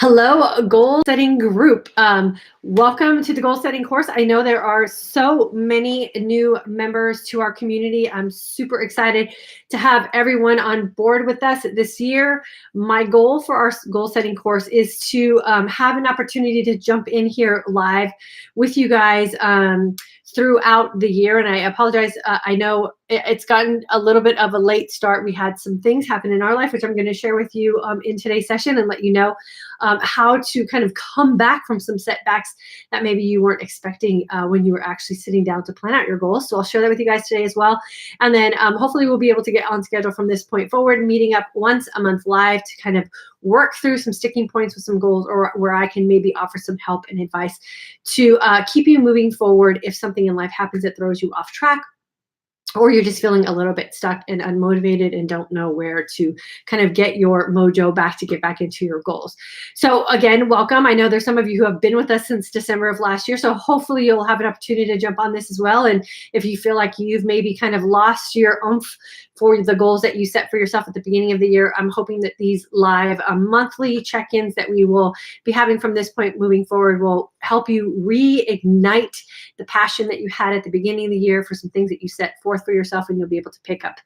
Hello, goal setting group. Welcome to the goal setting course. I know there are so many new members to our community. I'm super excited to have everyone on board with us this year. My goal for our goal setting course is to have an opportunity to jump in here live with you guys throughout the year. And I apologize. I know it's gotten a little bit of a late start. We had some things happen in our life, which I'm going to share with you in today's session and let you know how to kind of come back from some setbacks that maybe you weren't expecting when you were actually sitting down to plan out your goals. So I'll share that with you guys today as well. And then hopefully we'll be able to get on schedule from this point forward, meeting up once a month live to kind of work through some sticking points with some goals, or where I can maybe offer some help and advice to keep you moving forward if something in life happens that throws you off track, or you're just feeling a little bit stuck and unmotivated and don't know where to kind of get your mojo back to get back into your goals. So again, welcome. I know there's some of you who have been with us since December of last year, so hopefully you'll have an opportunity to jump on this as well. And if you feel like you've maybe kind of lost your oomph for the goals that you set for yourself at the beginning of the year, I'm hoping that these live monthly check-ins that we will be having from this point moving forward will help you reignite the passion that you had at the beginning of the year for some things that you set forth for yourself, and you'll be able to pick up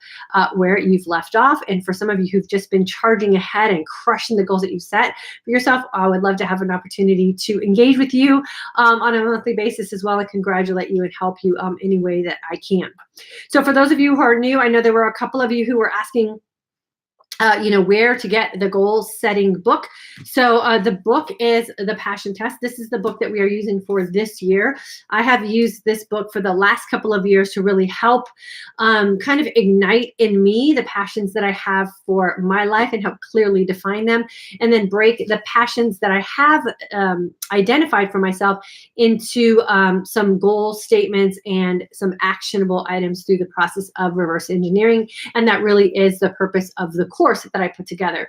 where you've left off. And for some of you who've just been charging ahead and crushing the goals that you've set for yourself, I would love to have an opportunity to engage with you on a monthly basis as well, and congratulate you and help you any way that I can. So for those of you who are new, I know there were a couple of you who were asking where to get the goal setting book. So the book is The Passion Test. This is the book that we are using for this year. I have used this book for the last couple of years to really help kind of ignite in me the passions that I have for my life and help clearly define them, and then break the passions that I have identified for myself into some goal statements and some actionable items through the process of reverse engineering. And that really is the purpose of the course that I put together.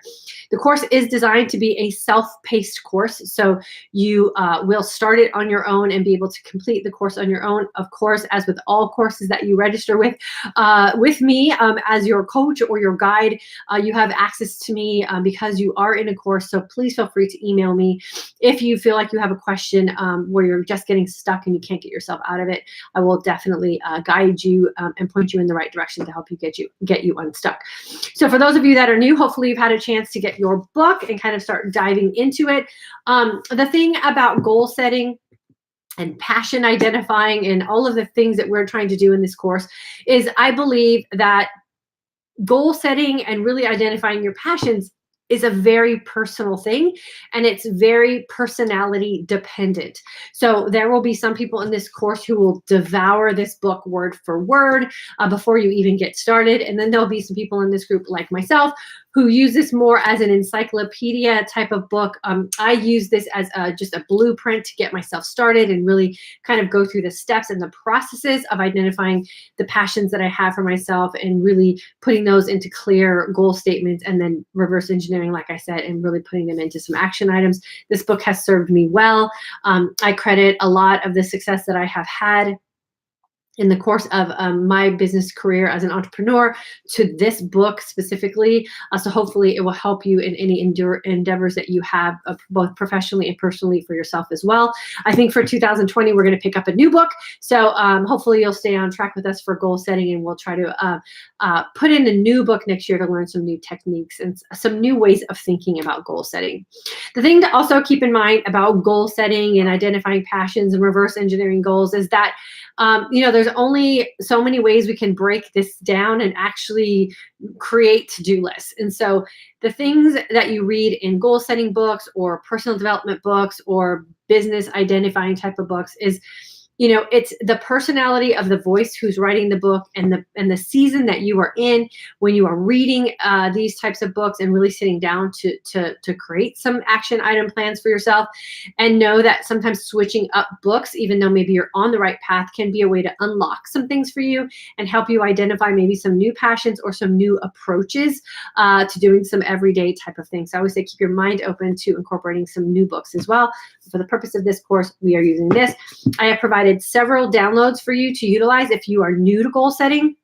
The course is designed to be a self-paced course, so you will start it on your own and be able to complete the course on your own. Of course, as with all courses that you register with me as your coach or your guide, you have access to me because you are in a course. So please feel free to email me if you feel like you have a question where you're just getting stuck and you can't get yourself out of it. I will definitely guide you and point you in the right direction to help you get you unstuck. So for those of you that are new, hopefully you've had a chance to get your book and kind of start diving into it. The thing about goal setting and passion identifying and all of the things that we're trying to do in this course is I believe that goal setting and really identifying your passions is a very personal thing, and it's very personality dependent. So there will be some people in this course who will devour this book word for word before you even get started. And then there'll be some people in this group like myself who use this more as an encyclopedia type of book. I use this as just a blueprint to get myself started and really kind of go through the steps and the processes of identifying the passions that I have for myself and really putting those into clear goal statements, and then reverse engineering, like I said, and really putting them into some action items. This book has served me well. I credit a lot of the success that I have had in the course of my business career as an entrepreneur to this book specifically. So hopefully it will help you in any endeavors that you have, both professionally and personally for yourself as well. I think for 2020, we're going to pick up a new book. So hopefully you'll stay on track with us for goal setting, and we'll try to put in a new book next year to learn some new techniques and some new ways of thinking about goal setting. The thing to also keep in mind about goal setting and identifying passions and reverse engineering goals is that there's only so many ways we can break this down and actually create to-do lists. And so the things that you read in goal setting books or personal development books or business identifying type of books is, it's the personality of the voice who's writing the book, and the season that you are in when you are reading these types of books and really sitting down to create some action item plans for yourself. And know that sometimes switching up books, even though maybe you're on the right path, can be a way to unlock some things for you and help you identify maybe some new passions or some new approaches to doing some everyday type of things. So I always say keep your mind open to incorporating some new books as well. For the purpose of this course, we are using this. I have provided several downloads for you to utilize if you are new to goal setting,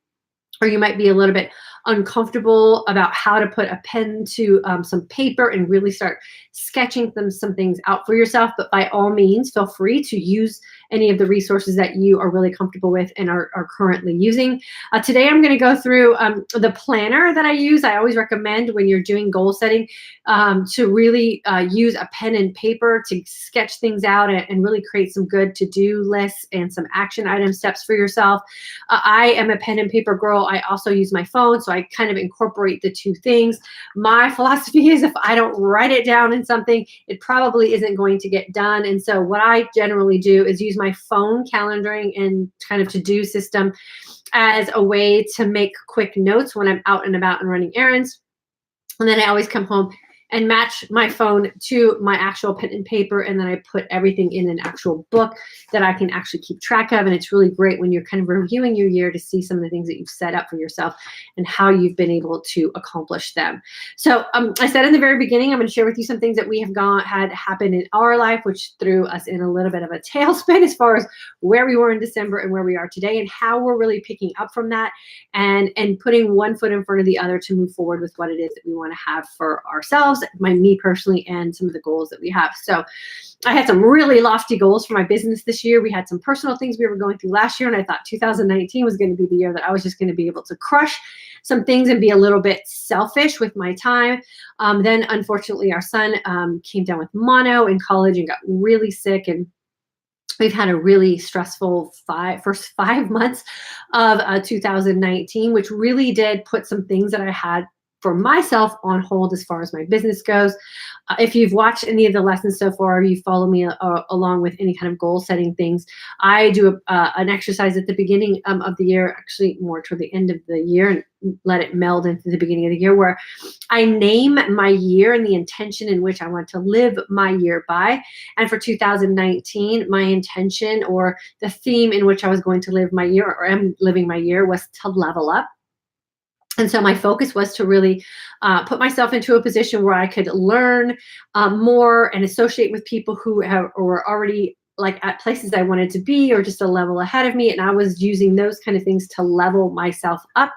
or you might be a little bit uncomfortable about how to put a pen to some paper and really start sketching some things out for yourself. But by all means, feel free to use any of the resources that you are really comfortable with and are currently using. Today, I'm going to go through the planner that I use. I always recommend when you're doing goal setting to really use a pen and paper to sketch things out and really create some good to-do lists and some action item steps for yourself. I am a pen and paper girl. I also use my phone, so I kind of incorporate the two things. My philosophy is if I don't write it down in something, it probably isn't going to get done. And so what I generally do is use my phone calendaring and kind of to-do system as a way to make quick notes when I'm out and about and running errands. And then I always come home and match my phone to my actual pen and paper, and then I put everything in an actual book that I can actually keep track of. And it's really great when you're kind of reviewing your year to see some of the things that you've set up for yourself and how you've been able to accomplish them. So I said in the very beginning, I'm going to share with you some things that we have had happen in our life, which threw us in a little bit of a tailspin as far as where we were in December and where we are today, and how we're really picking up from that and putting one foot in front of the other to move forward with what it is that we want to have for ourselves, me personally, and some of the goals that we have. So I had some really lofty goals for my business this year. We had some personal things we were going through last year, and I thought 2019 was going to be the year that I was just going to be able to crush some things and be a little bit selfish with my time. Then unfortunately our son came down with mono in college and got really sick, and we've had a really stressful first 5 months of 2019, which really did put some things that I had for myself on hold as far as my business goes. If you've watched any of the lessons so far, or you follow me along with any kind of goal setting things, I do an exercise at the beginning of the year, actually more toward the end of the year, and let it meld into the beginning of the year, where I name my year and the intention in which I want to live my year by. And for 2019, my intention or the theme in which I was going to live my year, or am living my year, was to level up. And so my focus was to really put myself into a position where I could learn more and associate with people who were already like at places I wanted to be, or just a level ahead of me. And I was using those kind of things to level myself up.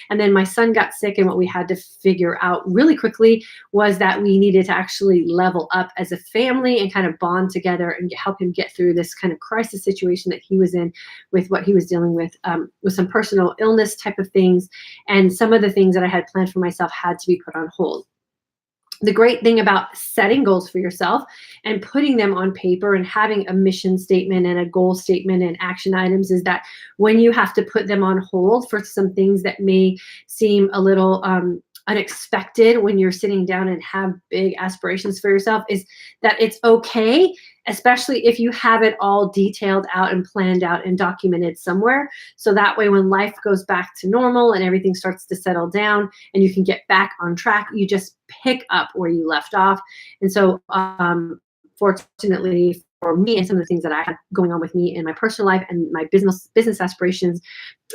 And then my son got sick, and what we had to figure out really quickly was that we needed to actually level up as a family and kind of bond together and help him get through this kind of crisis situation that he was in with what he was dealing with some personal illness type of things. And some of the things that I had planned for myself had to be put on hold. The great thing about setting goals for yourself and putting them on paper and having a mission statement and a goal statement and action items is that when you have to put them on hold for some things that may seem a little unexpected when you're sitting down and have big aspirations for yourself, is that it's okay, especially if you have it all detailed out and planned out and documented somewhere. So that way, when life goes back to normal and everything starts to settle down and you can get back on track, you just pick up where you left off. And so fortunately for me and some of the things that I had going on with me in my personal life and my business aspirations,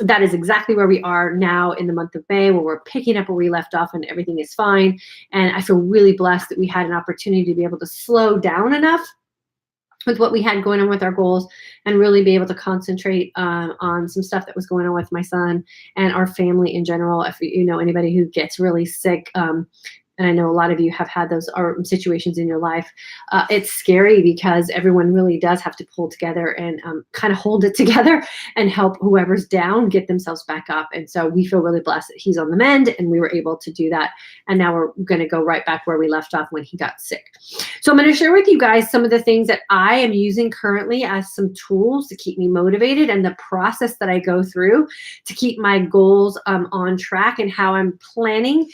that is exactly where we are now in the month of May, where we're picking up where we left off and everything is fine. And I feel really blessed that we had an opportunity to be able to slow down enough with what we had going on with our goals and really be able to concentrate on some stuff that was going on with my son and our family in general. If you know anybody who gets really sick, and I know a lot of you have had those situations in your life, it's scary because everyone really does have to pull together and kind of hold it together and help whoever's down get themselves back up. And so we feel really blessed that he's on the mend and we were able to do that. And now we're going to go right back where we left off when he got sick. So I'm going to share with you guys some of the things that I am using currently as some tools to keep me motivated, and the process that I go through to keep my goals on track, and how I'm planning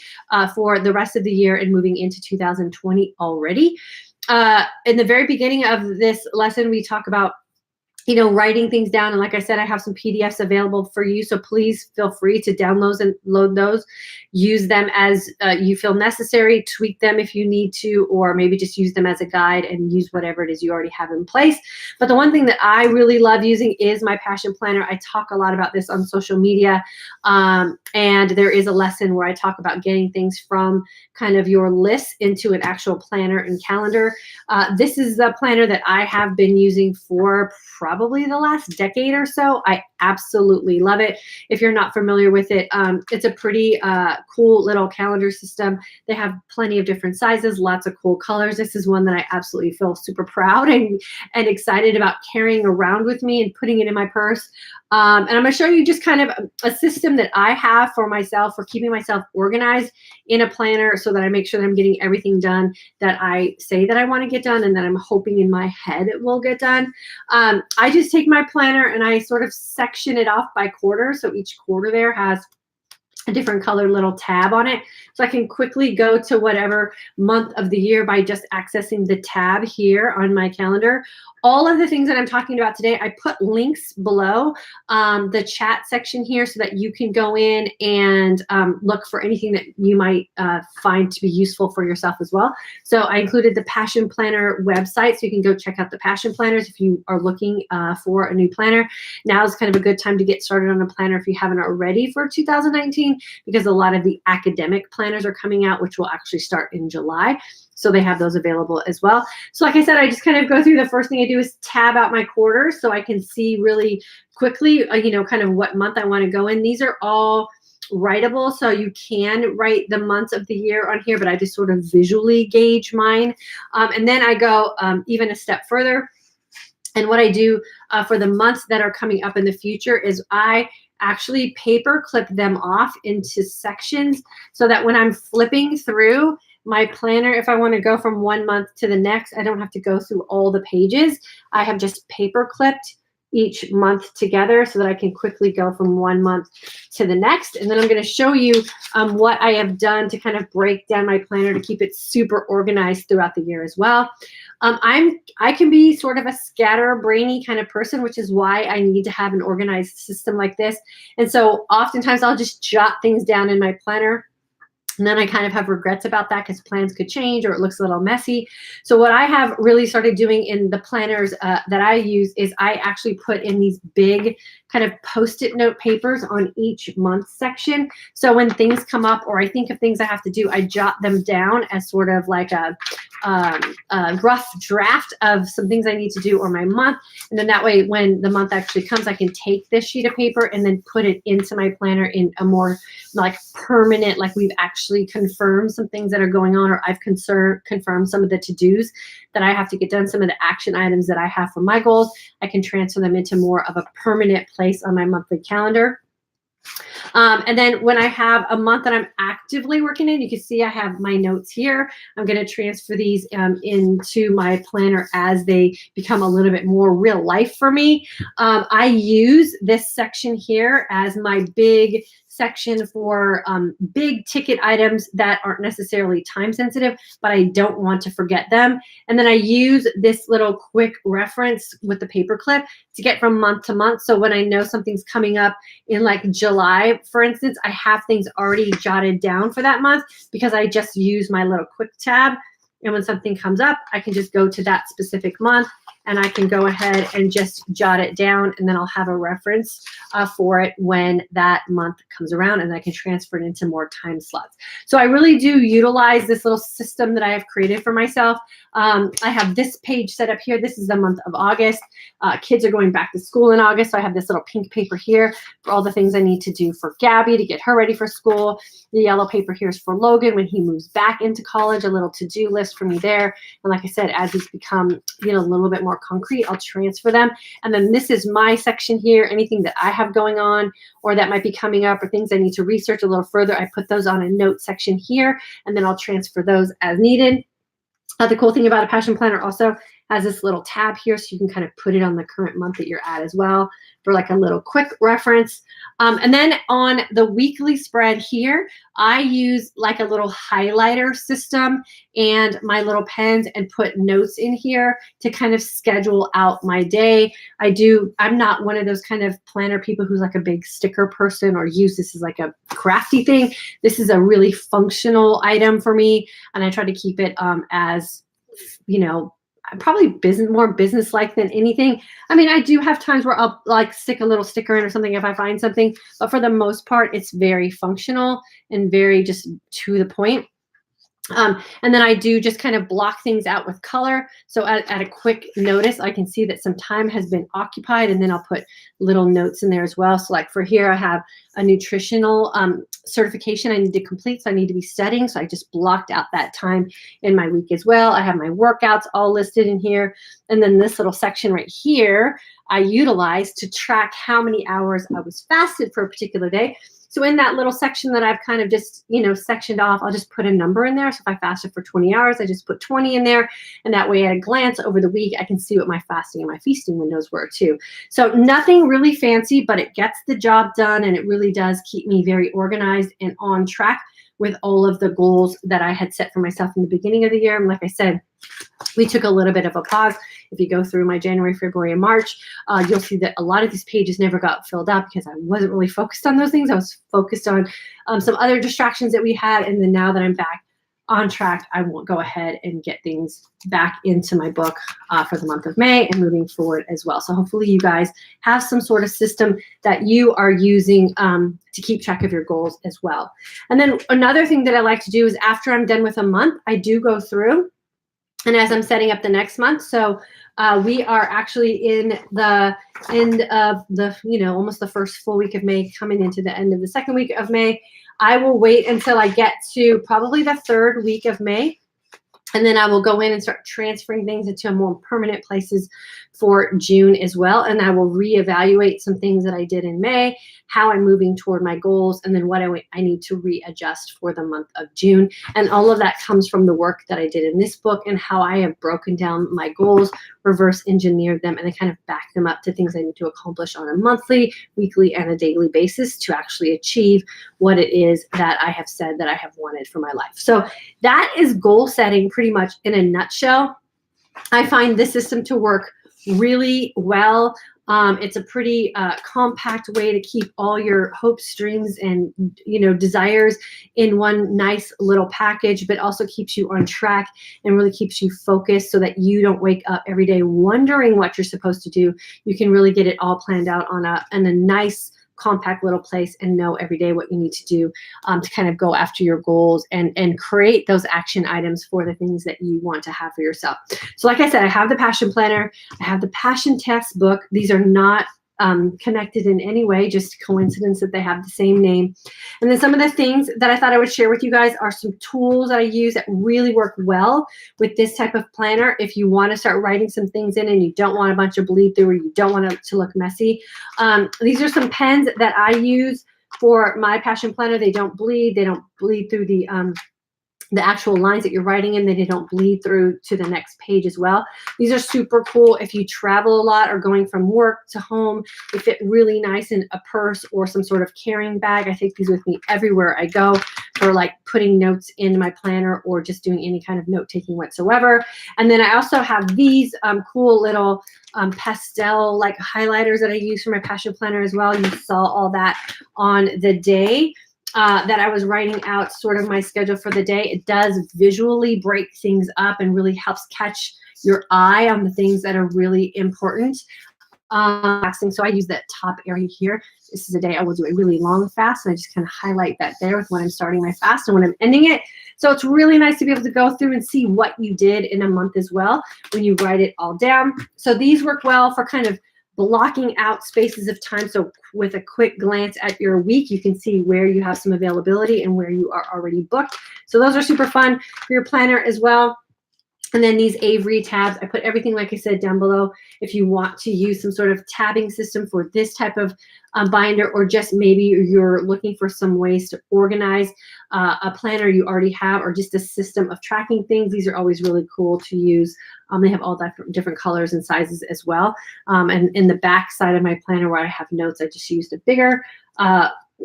for the rest of the year and moving into 2020 already. In the very beginning of this lesson, we talk about writing things down. And like I said, I have some PDFs available for you. So please feel free to download and load those. Use them as you feel necessary. Tweak them if you need to, or maybe just use them as a guide and use whatever it is you already have in place. But the one thing that I really love using is my Passion Planner. I talk a lot about this on social media. And there is a lesson where I talk about getting things from kind of your list into an actual planner and calendar. This is the planner that I have been using for probably probably the last decade or so. I absolutely love it. If you're not familiar with it, it's a pretty cool little calendar system. They have plenty of different sizes, lots of cool colors. This is one that I absolutely feel super proud and excited about carrying around with me and putting it in my purse. And I'm going to show you just kind of a system that I have for myself for keeping myself organized in a planner so that I make sure that I'm getting everything done that I say that I want to get done and that I'm hoping in my head it will get done. I just take my planner and I sort of section it off by quarter. So each quarter there has a different colored little tab on it. So I can quickly go to whatever month of the year by just accessing the tab here on my calendar. All of the things that I'm talking about today, I put links below the chat section here so that you can go in and look for anything that you might find to be useful for yourself as well. So I included the Passion Planner website, so you can go check out the Passion Planners if you are looking for a new planner. Now is kind of a good time to get started on a planner if you haven't already for 2019, because a lot of the academic planners are coming out, which will actually start in July. So they have those available as well. So like I said, I just kind of go through, the first thing I do is tab out my quarters so I can see really quickly, kind of what month I want to go in. These are all writable, so you can write the months of the year on here, but I just sort of visually gauge mine. And then I go even a step further. And what I do for the months that are coming up in the future is I actually paper clip them off into sections so that when I'm flipping through my planner, if I want to go from one month to the next, I don't have to go through all the pages. I have just paper clipped each month together so that I can quickly go from one month to the next. And then I'm going to show you what I have done to kind of break down my planner to keep it super organized throughout the year as well. I can be sort of a scatterbrainy kind of person, which is why I need to have an organized system like this. And so oftentimes I'll just jot things down in my planner. And then I kind of have regrets about that because plans could change or it looks a little messy. So what I have really started doing in the planners that I use is I actually put in these big kind of Post-it note papers on each month section. So when things come up or I think of things I have to do, I jot them down as sort of like a rough draft of some things I need to do or my month. And then that way, when the month actually comes, I can take this sheet of paper and then put it into my planner in a more like permanent, like we've actually confirmed some things that are going on, or I've confirmed some of the to-dos that I have to get done, some of the action items that I have for my goals. I can transfer them into more of a permanent place on my monthly calendar. And then when I have a month that I'm actively working in, you can see I have my notes here. I'm going to transfer these into my planner as they become a little bit more real life for me. I use this section here as my big section for big ticket items that aren't necessarily time sensitive, but I don't want to forget them. And then I use this little quick reference with the paper clip to get from month to month. So when I know something's coming up in like July, for instance, I have things already jotted down for that month because I just use my little quick tab. And when something comes up, I can just go to that specific month and I can go ahead and just jot it down, and then I'll have a reference for it when that month comes around, and I can transfer it into more time slots. So I really do utilize this little system that I have created for myself. I have this page set up here. This is the month of August. Kids are going back to school in August, so I have this little pink paper here for all the things I need to do for Gabby to get her ready for school. The yellow paper here is for Logan when he moves back into college, a little to-do list for me there. And like I said, as these become a little bit more concrete, I'll transfer them. And then this is my section here. Anything that I have going on or that might be coming up or things I need to research a little further, I put those on a note section here, and then I'll transfer those as needed. The cool thing about a Passion Planner also has this little tab here, so you can kind of put it on the current month that you're at as well for like a little quick reference. And then on the weekly spread here, I use like a little highlighter system and my little pens and put notes in here to kind of schedule out my day. I'm not one of those kind of planner people who's like a big sticker person or use this as like a crafty thing. This is a really functional item for me, and I try to keep it as, probably more business-like than anything. I mean, I do have times where I'll like stick a little sticker in or something if I find something, but for the most part, it's very functional and very just to the point. And then I do just kind of block things out with color. So at a quick notice, I can see that some time has been occupied, and then I'll put little notes in there as well. So like for here, I have a nutritional certification I need to complete. So I need to be studying. So I just blocked out that time in my week as well. I have my workouts all listed in here. And then this little section right here, I utilize to track how many hours I was fasted for a particular day. So in that little section that I've kind of just, sectioned off, I'll just put a number in there. So if I fasted for 20 hours, I just put 20 in there. And that way at a glance over the week, I can see what my fasting and my feasting windows were too. So nothing really fancy, but it gets the job done. And it really does keep me very organized and on track with all of the goals that I had set for myself in the beginning of the year. And like I said, we took a little bit of a pause. If you go through my January, February, and March, you'll see that a lot of these pages never got filled out because I wasn't really focused on those things. I was focused on some other distractions that we had. And then now that I'm back on track, I will go ahead and get things back into my book for the month of May and moving forward as well. So hopefully you guys have some sort of system that you are using to keep track of your goals as well. And then another thing that I like to do is after I'm done with a month, I do go through, and as I'm setting up the next month, so we are actually in the end of the, almost the first full week of May, coming into the end of the second week of May. I will wait until I get to probably the third week of May. And then I will go in and start transferring things into more permanent places for June as well. And I will reevaluate some things that I did in May, how I'm moving toward my goals, and then what I need to readjust for the month of June. And all of that comes from the work that I did in this book and how I have broken down my goals, reverse engineered them, and then kind of back them up to things I need to accomplish on a monthly, weekly, and a daily basis to actually achieve what it is that I have said that I have wanted for my life. So that is goal setting pretty much in a nutshell. I find this system to work really well. It's a pretty compact way to keep all your hopes, dreams, and desires in one nice little package, but also keeps you on track and really keeps you focused so that you don't wake up every day wondering what you're supposed to do. You can really get it all planned out on a nice compact little place and know every day what you need to do to kind of go after your goals and create those action items for the things that you want to have for yourself. So like I said, I have the Passion Planner, I have the Passion Test book. These are not connected in any way, just coincidence that they have the same name. And then some of the things that I thought I would share with you guys are some tools that I use that really work well with this type of planner. If you want to start writing some things in and you don't want a bunch of bleed through or you don't want it to look messy, these are some pens that I use for my Passion Planner. They don't bleed through the actual lines that you're writing in, they don't bleed through to the next page as well. These are super cool if you travel a lot or going from work to home. They fit really nice in a purse or some sort of carrying bag. I take these with me everywhere I go for like putting notes in my planner or just doing any kind of note taking whatsoever. And then I also have these cool little pastel like highlighters that I use for my Passion Planner as well. You saw all that on the day that I was writing out sort of my schedule for the day. It does visually break things up and really helps catch your eye on the things that are really important. So I use that top area here. This is a day I will do a really long fast, and I just kind of highlight that there with when I'm starting my fast and when I'm ending it. So it's really nice to be able to go through and see what you did in a month as well when you write it all down. So these work well for kind of blocking out spaces of time. So with a quick glance at your week, you can see where you have some availability and where you are already booked. So those are super fun for your planner as well. And then these Avery tabs, I put everything, like I said, down below. If you want to use some sort of tabbing system for this type of binder, or just maybe you're looking for some ways to organize a planner you already have, or just a system of tracking things, these are always really cool to use. They have all different colors and sizes as well. And in the back side of my planner where I have notes, I just used a bigger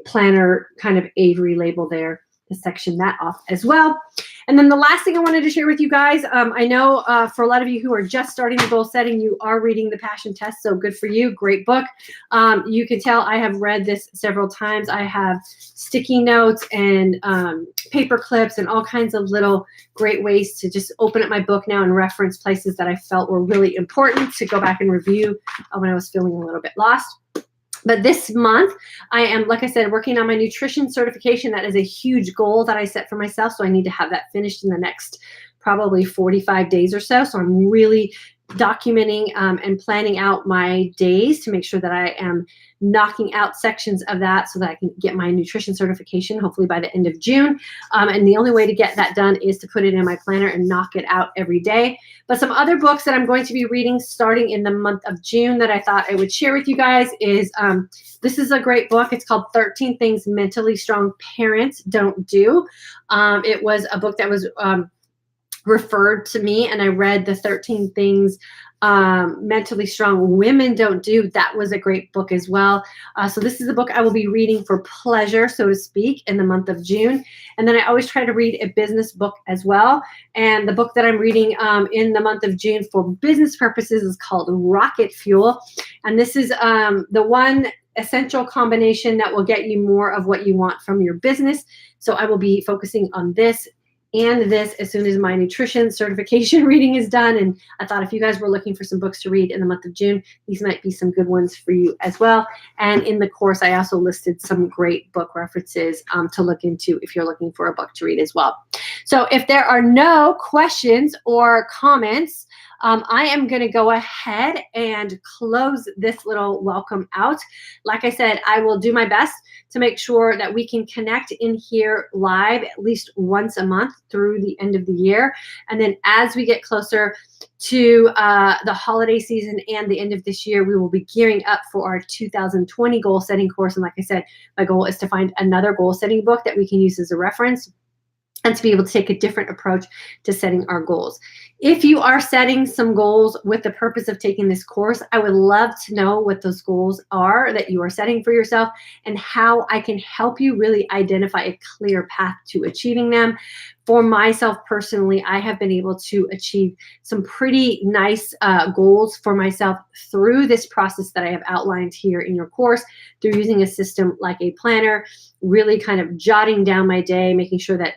planner kind of Avery label there to section that off as well. And then the last thing I wanted to share with you guys, I know for a lot of you who are just starting the goal setting, you are reading the Passion Test, so good for you, great book. You can tell I have read this several times. I have sticky notes and paper clips and all kinds of little great ways to just open up my book now and reference places that I felt were really important to go back and review when I was feeling a little bit lost. But this month, I am, like I said, working on my nutrition certification. That is a huge goal that I set for myself. So I need to have that finished in the next probably 45 days or so. So I'm really documenting and planning out my days to make sure that I am knocking out sections of that so that I can get my nutrition certification hopefully by the end of June. And the only way to get that done is to put it in my planner and knock it out every day. But some other books that I'm going to be reading starting in the month of June that I thought I would share with you guys is this is a great book. It's called 13 Things Mentally Strong Parents Don't Do. It was a book that was referred to me, and I read the 13 Things Mentally Strong Women Don't Do. That was a great book as well. So this is a book I will be reading for pleasure, so to speak, in the month of June. And then I always try to read a business book as well. And the book that I'm reading in the month of June for business purposes is called Rocket Fuel. And this is the one essential combination that will get you more of what you want from your business. So I will be focusing on this and this as soon as my nutrition certification reading is done. And I thought if you guys were looking for some books to read in the month of June, these might be some good ones for you as well. And in the course, I also listed some great book references to look into if you're looking for a book to read as well. So if there are no questions or comments, I am going to go ahead and close this little welcome out. Like I said, I will do my best to make sure that we can connect in here live at least once a month through the end of the year. And then as we get closer to the holiday season and the end of this year, we will be gearing up for our 2020 goal setting course. And like I said, my goal is to find another goal setting book that we can use as a reference and to be able to take a different approach to setting our goals. If you are setting some goals with the purpose of taking this course, I would love to know what those goals are that you are setting for yourself and how I can help you really identify a clear path to achieving them. For myself personally, I have been able to achieve some pretty nice goals for myself through this process that I have outlined here in your course, through using a system like a planner, really kind of jotting down my day, making sure that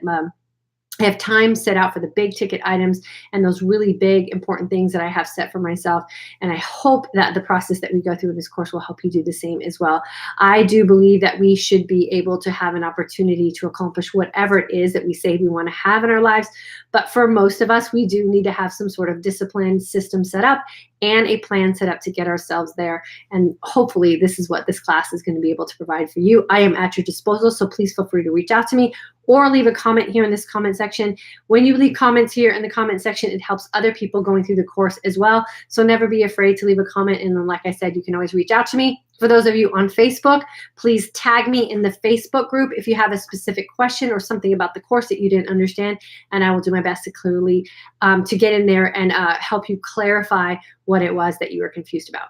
I have time set out for the big ticket items and those really big important things that I have set for myself. And I hope that the process that we go through in this course will help you do the same as well. I do believe that we should be able to have an opportunity to accomplish whatever it is that we say we want to have in our lives. But for most of us, we do need to have some sort of disciplined system set up and a plan set up to get ourselves there. And hopefully this is what this class is going to be able to provide for you. I am at your disposal, so please feel free to reach out to me or leave a comment here in this comment section. When you leave comments here in the comment section, it helps other people going through the course as well. So never be afraid to leave a comment. And then, like I said, you can always reach out to me. For those of you on Facebook, please tag me in the Facebook group if you have a specific question or something about the course that you didn't understand, and I will do my best to clearly to get in there and help you clarify what it was that you were confused about.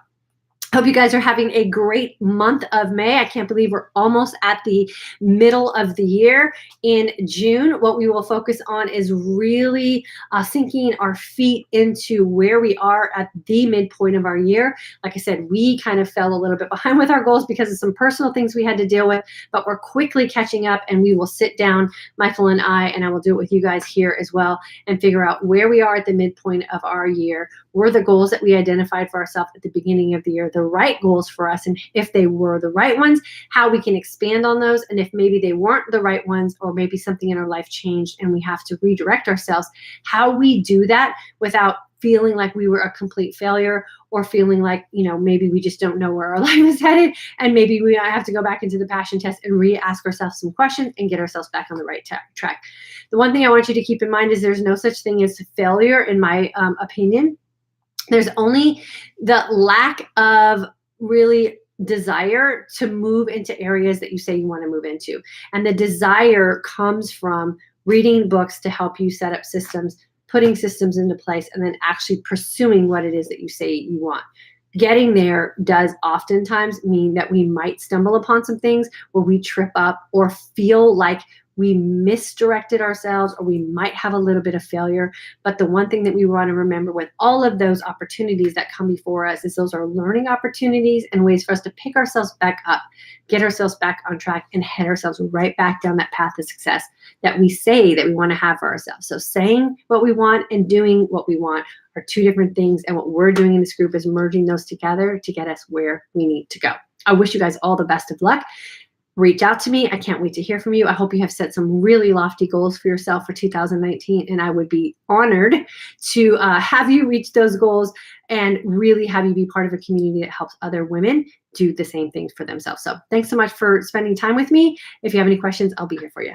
Hope you guys are having a great month of May. I can't believe we're almost at the middle of the year. In June, what we will focus on is really sinking our feet into where we are at the midpoint of our year. Like I said, we kind of fell a little bit behind with our goals because of some personal things we had to deal with, but we're quickly catching up, and we will sit down, Michael and I will do it with you guys here as well, and figure out where we are at the midpoint of our year. Were the goals that we identified for ourselves at the beginning of the year the right goals for us? And if they were the right ones, how we can expand on those. And if maybe they weren't the right ones, or maybe something in our life changed and we have to redirect ourselves, how we do that without feeling like we were a complete failure, or feeling like, maybe we just don't know where our life is headed. And maybe we have to go back into the passion test and re-ask ourselves some questions and get ourselves back on the right track. The one thing I want you to keep in mind is there's no such thing as failure, in my opinion. There's only the lack of really desire to move into areas that you say you want to move into. And the desire comes from reading books to help you set up systems, putting systems into place, and then actually pursuing what it is that you say you want. Getting there does oftentimes mean that we might stumble upon some things where we trip up or feel like we misdirected ourselves, or we might have a little bit of failure. But the one thing that we want to remember with all of those opportunities that come before us is those are learning opportunities and ways for us to pick ourselves back up, get ourselves back on track, and head ourselves right back down that path of success that we say that we want to have for ourselves. So saying what we want and doing what we want are two different things. And what we're doing in this group is merging those together to get us where we need to go. I wish you guys all the best of luck. Reach out to me. I can't wait to hear from you. I hope you have set some really lofty goals for yourself for 2019, and I would be honored to have you reach those goals and really have you be part of a community that helps other women do the same things for themselves. So thanks so much for spending time with me. If you have any questions, I'll be here for you.